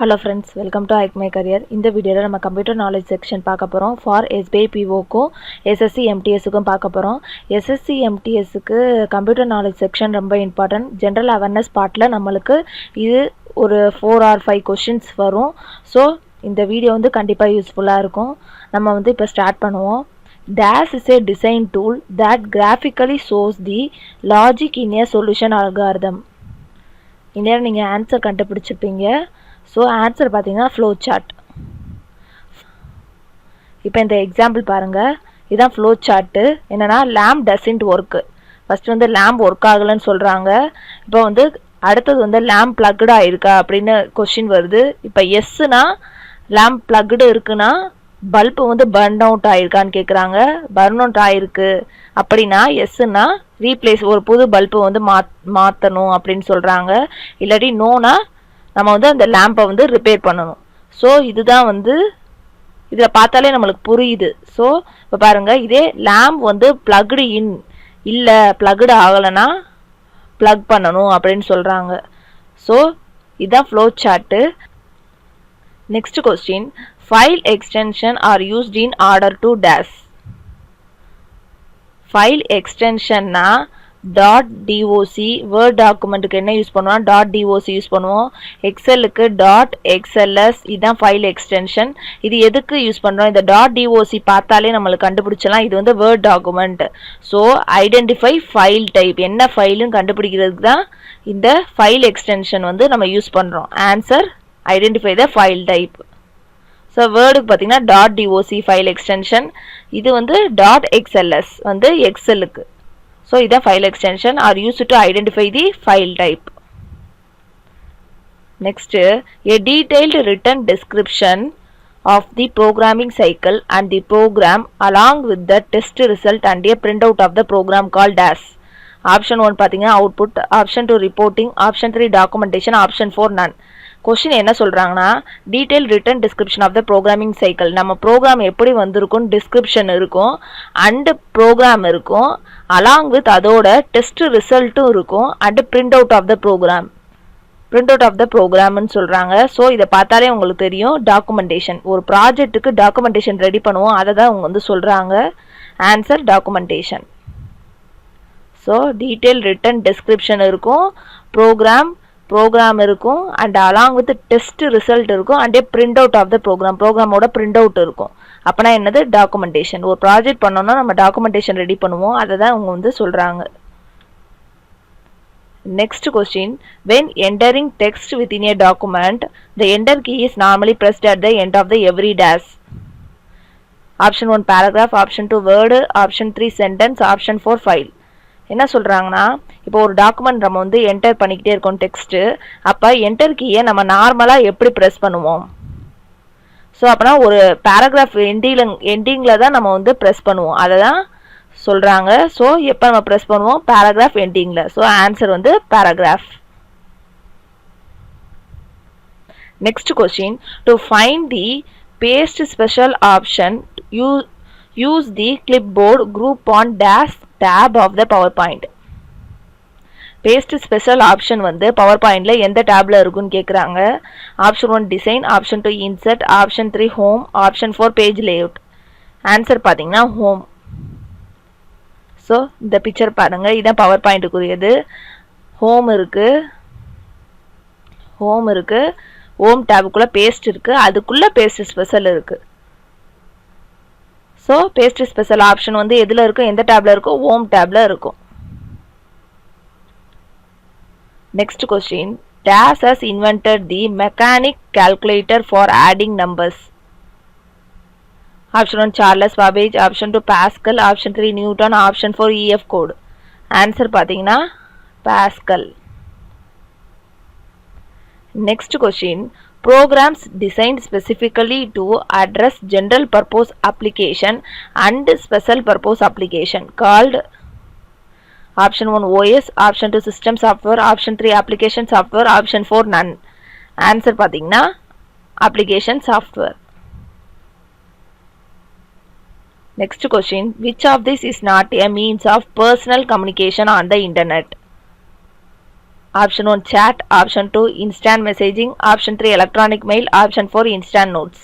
Hello friends, welcome to Hike My Career. இந்த வீடியோல நம்ம கம்ப்யூட்டர் நாலேஜ் செக்ஷன் பார்க்க போறோம். ஃபார் SBI PO-க்கும் SSC MTS-க்கும் பார்க்க போறோம். SSC MTS-க்கு கம்ப்யூட்டர் நாலேஜ் செக்ஷன் ரொம்ப இம்பார்ட்டன்ட். ஜெனரல் அவேர்னஸ் பார்ட்ல நம்மளுக்கு இது ஒரு 4 or 5 क्वेश्चंस வரும். ஸோ இந்த வீடியோ வந்து கண்டிப்பா யூஸ்ஃபுல்லா இருக்கும். நம்ம வந்து இப்போ ஸ்டார்ட் பண்ணுவோம். Dash is a design tool that graphically shows the logic in a solution algorithm. இந்த நீங்க ஆன்சர் கண்டுபிடிச்சிருப்பீங்க. ஸோ ஆன்சர் பார்த்தீங்கன்னா ஃப்ளோ சார்ட். இப்போ இந்த எக்ஸாம்பிள் பாருங்கள், இதுதான் ஃப்ளோ சார்ட்டு. என்னென்னா லேம்ப் டசன்ட் ஒர்க்கு. ஃபஸ்ட்டு வந்து லேம்ப் ஒர்க் ஆகலைன்னு சொல்கிறாங்க. இப்போ வந்து அடுத்தது வந்து லேம்ப் ப்ளக்டு ஆகிருக்கா அப்படின்னு கொஷின் வருது. இப்போ எஸ்ஸுனா லேம்ப் ப்ளக்டு இருக்குன்னா பல்பு வந்து பர்ன் அவுட் ஆகிருக்கான்னு கேட்குறாங்க. பர்ன் அவுட் ஆகிருக்கு அப்படின்னா எஸ்ஸுன்னா ரீப்ளேஸ், ஒரு புது பல்பு வந்து மாற்றணும் அப்படின்னு சொல்கிறாங்க. இல்லாட்டி நோனா நம்ம வந்து அந்த லேம்பை வந்து ரிப்பேர் பண்ணணும். ஸோ இதுதான் வந்து இதில் பார்த்தாலே நம்மளுக்கு புரியுது. ஸோ இப்போ பாருங்கள், இதே லேம்ப் வந்து ப்ளக்டு இன் இல்லை, ப்ளக்டு ஆகலைன்னா ப்ளக் பண்ணணும் அப்படின்னு சொல்கிறாங்க. ஸோ இதுதான் flow chart. Next question, file extension are used in order to dash. File எக்ஸ்டென்ஷன்னா .doc, வேர்ட் டாக்குமெண்ட்டுக்கு என்ன யூஸ் பண்ணுவோம், .doc யூஸ் பண்ணுவோம். எக்ஸலுக்கு .xls, இதுதான் ஃபைல் எக்ஸ்டென்ஷன். இது எதுக்கு யூஸ் பண்ணுறோம், இந்த .doc பார்த்தாலே நம்மளுக்கு கண்டுபிடிச்சலாம் இது வந்து word document. So identify file type, என்ன ஃபைலுன்னு கண்டுபிடிக்கிறதுக்கு தான் இந்த ஃபைல் எக்ஸ்டென்ஷன் வந்து நம்ம யூஸ் பண்ணுறோம். Answer identify the file type. So வேர்டுக்கு பார்த்தீங்கன்னா .doc ஃபைல் எக்ஸ்டென்ஷன், இது வந்து .xls வந்து எக்ஸலுக்கு. So, this file extension are used to identify the file type. Next, a detailed written description of the programming cycle and the program along with the test result and a printout of the program called as. Option 1 பார்த்தீங்கன்னா output, option 2 reporting, option 3 documentation, option 4 none. Question என்ன சொல்கிறாங்கன்னா, detail written description of the programming cycle. நம்ம program எப்படி வந்திருக்கும் description இருக்கும், and program இருக்கும், along with அதோட test ரிசல்ட்டும் இருக்கும், and print out of the program. Print out of the ப்ரோக்ராம்னு சொல்கிறாங்க. ஸோ இதை பார்த்தாலே உங்களுக்கு தெரியும், டாக்குமெண்டேஷன். ஒரு ப்ராஜெக்ட்டுக்கு டாக்குமெண்டேஷன் ரெடி பண்ணுவோம், அதை தான் அவங்க வந்து சொல்கிறாங்க. Answer documentation. So detail written description இருக்கும், ப்ரோக்ராம் இருக்கும், and along with test result இருக்கும், and print out of the ப்ரோக்ராமோட பிரிண்ட் அவுட் இருக்கும். அப்போனா என்னது, டாக்குமெண்டேஷன். ஒரு ப்ராஜெக்ட் பண்ணோம்னா நம்ம டாக்குமெண்டேஷன் ரெடி பண்ணுவோம், அதை தான் அவங்க வந்து சொல்கிறாங்க. Next question, when entering text within a document, the enter key is normally pressed at the end of the every dash. Option 1 paragraph, option 2 word, option 3 sentence, option 4 file. என்ன சொல்கிறாங்கன்னா, இப்போ ஒரு டாக்குமெண்ட் நம்ம வந்து என்டர் பண்ணிக்கிட்டே இருக்கோம் text. அப்போ enter கீயை நம்ம நார்மலாக எப்படி ப்ரெஸ் பண்ணுவோம், ஸோ அப்போனா ஒரு பேராகிராஃப் எண்டிங்கில் தான் நம்ம வந்து ப்ரெஸ் பண்ணுவோம், அதை தான் சொல்கிறாங்க. ஸோ எப்போ நம்ம ப்ரெஸ் பண்ணுவோம், பேராகிராஃப் எண்டிங்கில். ஸோ ஆன்சர் வந்து paragraph. Next question, to find the paste special option use the clipboard group on dash tab of the PowerPoint. Paste special option வந்து பவர் பாயிண்ட்ல எந்த டேப்ல இருக்குன்னு கேட்குறாங்க. Option 1 design, option 2 insert, option 3 home, option 4 page layout. Answer பார்த்தீங்கன்னா home. So இந்த picture பாருங்க, இதான் பவர் பாயிண்ட்டுக்குரியது. ஹோம் இருக்கு, ஹோம் டேபுக்குள்ள பேஸ்ட் இருக்கு, அதுக்குள்ள பேஸ்ட் ஸ்பெஷல் இருக்கு. ஸோ பேஸ்ட் ஸ்பெஷல் ஆப்ஷன் வந்து எதில் இருக்கும், எந்த டேப்ல இருக்கும், ஹோம் டேப்ல இருக்கும். Next question, dash has invented the mechanic calculator for adding numbers. Option 1 Charles Babbage, option 2 Pascal, option 3 Newton, option 4 EF Codd. Answer பார்த்தீங்கன்னா Pascal. Next question, programs designed specifically to address general purpose application and special purpose application called. Option 1 OS, option 2 system software, option 3 application software, option 4 none. Answer பார்த்தீங்கன்னா application software. Next question, which of this is not a means of personal communication on the internet? Option 1 chat, option 2 instant messaging, option 3 electronic mail, option 4 instant notes.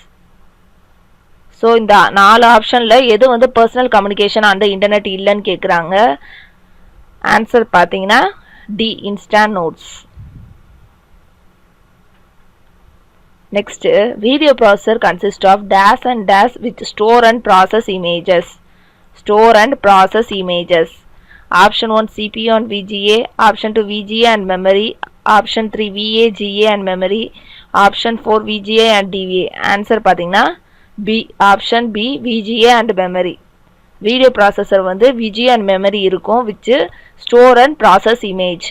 So இந்த 4 ஆப்ஷனில் எது வந்து personal communication அந்த internet இல்லைன்னு கேட்குறாங்க. Answer பார்த்தீங்கன்னா the instant notes. Next video processor consist of dash and dash with store and process images. Store and process images. Option 1 CPU and VGA, option 2 VGA and memory, option 3 VAGA and memory, option 4 VGA and DVA. Answer பார்த்தீங்கன்னா B, option B VGA and memory. Video processor வந்து VGA and memory இருக்கும் which store and process image.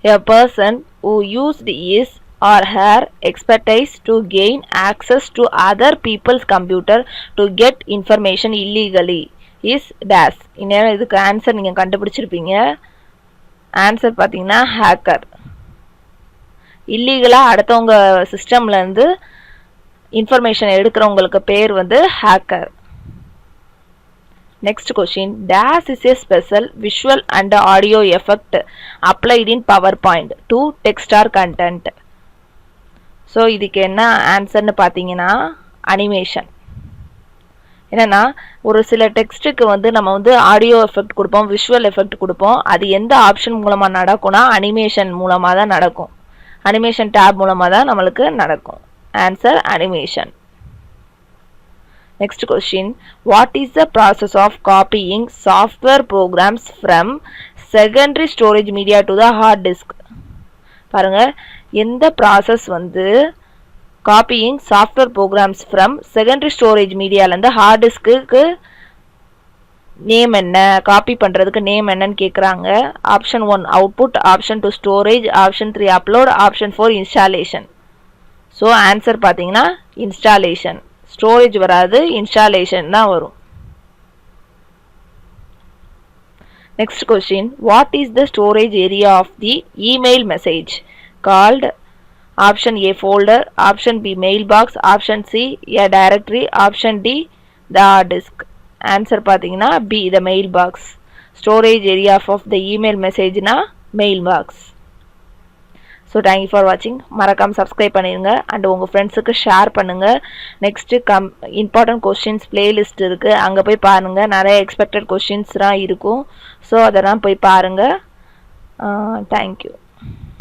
A person who used his or her expertise to gain access to other people's computer to get information illegally is dash. இன்னும் இதுக்கு answer நீங்கள் கண்டுபிடிச்சிருப்பீங்க. Answer பார்த்தீங்கன்னா hacker. இல்லீகலாக அடுத்தவங்க சிஸ்டம்லேருந்து information எடுக்கிறவங்களுக்கு பேர் வந்து hacker. Next question dash is a special visual and audio effect applied in PowerPoint to text or content. So இதுக்கு என்ன ஆன்சர்னு பார்த்தீங்கன்னா அனிமேஷன். என்னன்னா ஒரு சில டெக்ஸ்ட்டுக்கு வந்து நம்ம வந்து ஆடியோ எஃபெக்ட் கொடுப்போம், விஷுவல் எஃபெக்ட் கொடுப்போம். அது எந்த ஆப்ஷன் மூலமாக நடக்கும்னா அனிமேஷன் மூலமாக தான் நடக்கும். அனிமேஷன் டேப் மூலமாக தான் நம்மளுக்கு நடக்கும். Answer animation. Next question what is the process of copying software programs from secondary storage media to the hard disk. பாருங்கள், எந்த ப்ராசஸ் வந்து copying software programs from secondary storage மீடியாலேருந்து ஹார்ட் டிஸ்க்கு நேம் என்ன, காப்பி பண்ணுறதுக்கு நேம் என்னன்னு கேட்குறாங்க. Option 1 output, option 2 storage, option 3 upload, option 4 installation. So answer பார்த்தீங்கன்னா இன்ஸ்டாலேஷன். ஸ்டோரேஜ் வராது, இன்ஸ்டாலேஷன் தான் வரும். Next question what is the storage area of the email message called? Option A folder, option B mailbox, option C a directory, option D the hard disk. Answer பார்த்தீங்கன்னா B the mailbox. Storage area of the email message na mailbox. So thank you for watching. மறக்காம subscribe பண்ணிருங்க and உங்க ஃப்ரெண்ட்ஸுக்கு share பண்ணுங்க. Next important questions playlist இருக்கு, அங்கே போய் பாருங்க. நிறைய எக்ஸ்பெக்டட் கொஸ்டின்ஸ்லாம் இருக்கும். ஸோ அதெல்லாம் போய் பாருங்க. தேங்க்யூ.